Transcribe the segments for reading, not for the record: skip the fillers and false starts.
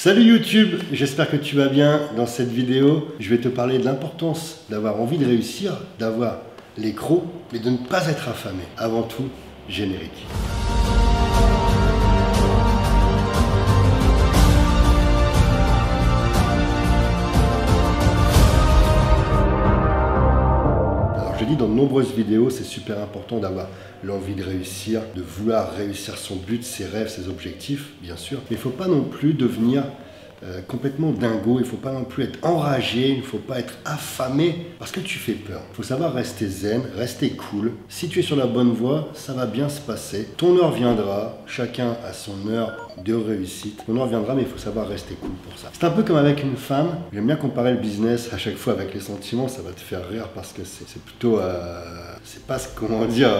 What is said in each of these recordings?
Salut YouTube, j'espère que tu vas bien. Dans cette vidéo, je vais te parler de l'importance d'avoir envie de réussir, d'avoir les crocs, mais de ne pas être affamé. Avant tout, générique. Je dis dans de nombreuses vidéos, c'est super important d'avoir l'envie de réussir, de vouloir réussir son but, ses rêves, ses objectifs, bien sûr. Mais il ne faut pas non plus devenir complètement dingo, il ne faut pas non plus être enragé, il ne faut pas être affamé parce que tu fais peur. Il faut savoir rester zen, rester cool. Si tu es sur la bonne voie, ça va bien se passer. Ton heure viendra, chacun a son heure de réussite. Ton heure viendra, mais il faut savoir rester cool pour ça. C'est un peu comme avec une femme. J'aime bien comparer le business à chaque fois avec les sentiments, ça va te faire rire parce que c'est plutôt, c'est pas comment dire.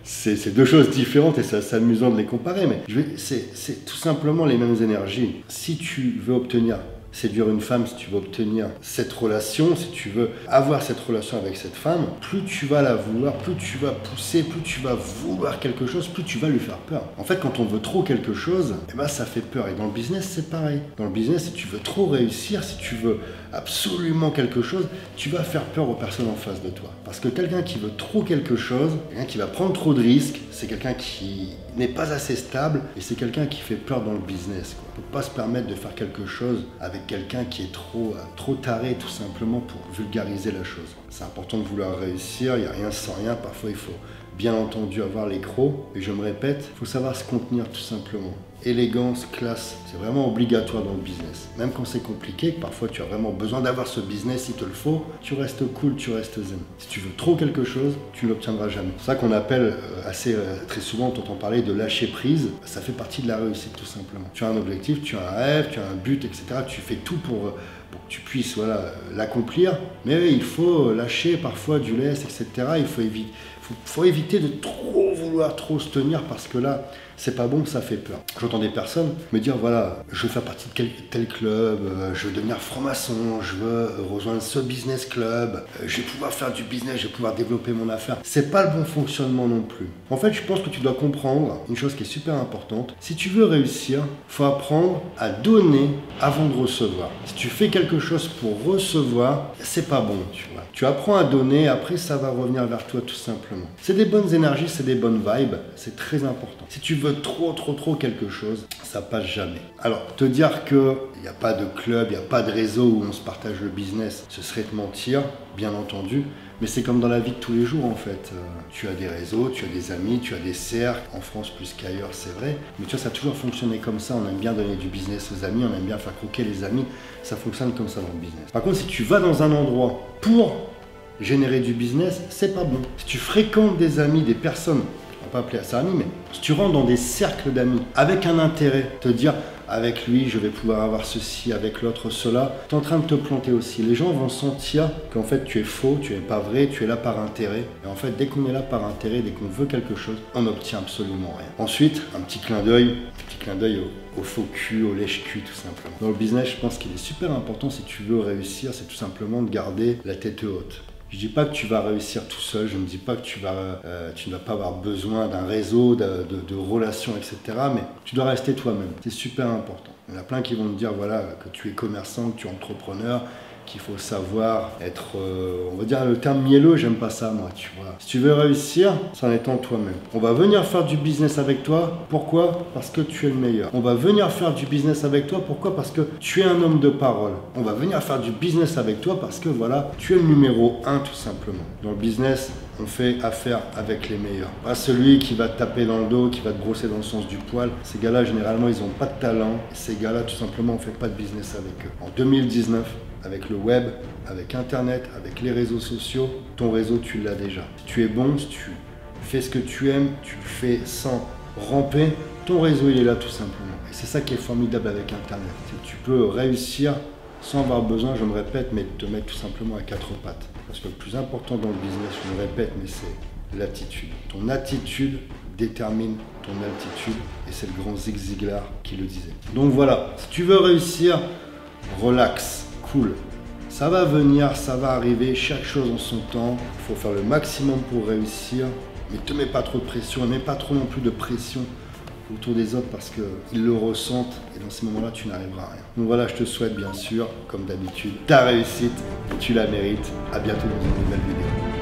C'est deux choses différentes et c'est assez amusant de les comparer, mais c'est tout simplement les mêmes énergies. Si tu veux obtenir, séduire une femme, si tu veux obtenir cette relation, si tu veux avoir cette relation avec cette femme, plus tu vas la vouloir, plus tu vas pousser, plus tu vas vouloir quelque chose, plus tu vas lui faire peur. En fait, quand on veut trop quelque chose, eh ben, ça fait peur. Et dans le business, c'est pareil. Dans le business, si tu veux trop réussir, si tu veux absolument quelque chose, tu vas faire peur aux personnes en face de toi. Parce que quelqu'un qui veut trop quelque chose, quelqu'un qui va prendre trop de risques, c'est quelqu'un qui n'est pas assez stable et c'est quelqu'un qui fait peur dans le business. Il ne faut pas se permettre de faire quelque chose avec quelqu'un qui est trop taré tout simplement pour vulgariser la chose. C'est important de vouloir réussir, il n'y a rien sans rien, parfois il faut bien entendu avoir les crocs, et je me répète, il faut savoir se contenir tout simplement. Élégance, classe, c'est vraiment obligatoire dans le business. Même quand c'est compliqué, que parfois tu as vraiment besoin d'avoir ce business, il te le faut, tu restes cool, tu restes zen. Si tu veux trop quelque chose, tu ne l'obtiendras jamais. C'est ça qu'on appelle très souvent, on t'entend parler de lâcher prise, ça fait partie de la réussite tout simplement. Tu as un objectif, tu as un rêve, tu as un but, etc. Tu fais tout pour que tu puisses l'accomplir, mais il faut lâcher parfois du lest, etc. Il faut éviter de vouloir trop se tenir parce que là, c'est pas bon, ça fait peur. J'entends des personnes me dire, voilà, je veux faire partie de tel club, je veux devenir franc-maçon, je veux rejoindre ce business club, je vais pouvoir faire du business, je vais pouvoir développer mon affaire. C'est pas le bon fonctionnement non plus. En fait, je pense que tu dois comprendre une chose qui est super importante. Si tu veux réussir, il faut apprendre à donner avant de recevoir. Si tu fais quelque chose pour recevoir, c'est pas bon, tu vois. Tu apprends à donner, après ça va revenir vers toi tout simplement. C'est des bonnes énergies, c'est des bonnes vibes, c'est très important. Si tu veux trop quelque chose, ça passe jamais. Alors, te dire qu'il n'y a pas de club, il n'y a pas de réseau où on se partage le business, ce serait te mentir, bien entendu. Mais c'est comme dans la vie de tous les jours en fait. Tu as des réseaux, tu as des amis, tu as des cercles, en France plus qu'ailleurs c'est vrai. Mais tu vois, ça a toujours fonctionné comme ça, on aime bien donner du business aux amis, on aime bien faire croquer les amis, ça fonctionne comme ça dans le business. Par contre, si tu vas dans un endroit pour générer du business, c'est pas bon. Si tu fréquentes des amis, des personnes, on va pas appeler ça amis, mais si tu rentres dans des cercles d'amis avec un intérêt, te dire avec lui je vais pouvoir avoir ceci, avec l'autre cela, tu es en train de te planter aussi. Les gens vont sentir qu'en fait tu es faux, tu es pas vrai, tu es là par intérêt. Et en fait dès qu'on est là par intérêt, dès qu'on veut quelque chose, on n'obtient absolument rien. Ensuite, un petit clin d'œil au faux cul, au lèche-cul tout simplement. Dans le business, je pense qu'il est super important si tu veux réussir, c'est tout simplement de garder la tête haute. Je ne dis pas que tu vas réussir tout seul, je ne dis pas que tu ne vas pas avoir besoin d'un réseau, de relations, etc. Mais tu dois rester toi-même, c'est super important. Il y en a plein qui vont te dire voilà, que tu es commerçant, que tu es entrepreneur, qu'il faut savoir être, on va dire le terme mielleux, j'aime pas ça moi, tu vois. Si tu veux réussir, c'est en étant toi-même. On va venir faire du business avec toi, pourquoi? Parce que tu es le meilleur. On va venir faire du business avec toi, pourquoi? Parce que tu es un homme de parole. On va venir faire du business avec toi parce que voilà, tu es le numéro 1 tout simplement. Dans le business, on fait affaire avec les meilleurs. Pas celui qui va te taper dans le dos, qui va te brosser dans le sens du poil. Ces gars-là, généralement, ils n'ont pas de talent. Et ces gars-là, tout simplement, on ne fait pas de business avec eux. En 2019, avec le web, avec Internet, avec les réseaux sociaux, ton réseau, tu l'as déjà. Si tu es bon, si tu fais ce que tu aimes, tu le fais sans ramper, ton réseau, il est là tout simplement. Et c'est ça qui est formidable avec Internet. Tu peux réussir sans avoir besoin, je me répète, mais de te mettre tout simplement à quatre pattes. Parce que le plus important dans le business, je me répète, mais c'est l'attitude. Ton attitude détermine ton altitude, et c'est le grand Zig Ziglar qui le disait. Donc voilà, si tu veux réussir, relax, cool. Ça va venir, ça va arriver, chaque chose en son temps. Il faut faire le maximum pour réussir, mais ne te mets pas trop de pression, ne mets pas trop non plus de pression autour des autres parce qu'ils le ressentent et dans ces moments-là, tu n'arriveras à rien. Donc voilà, je te souhaite bien sûr, comme d'habitude, ta réussite, tu la mérites. À bientôt dans une nouvelle vidéo.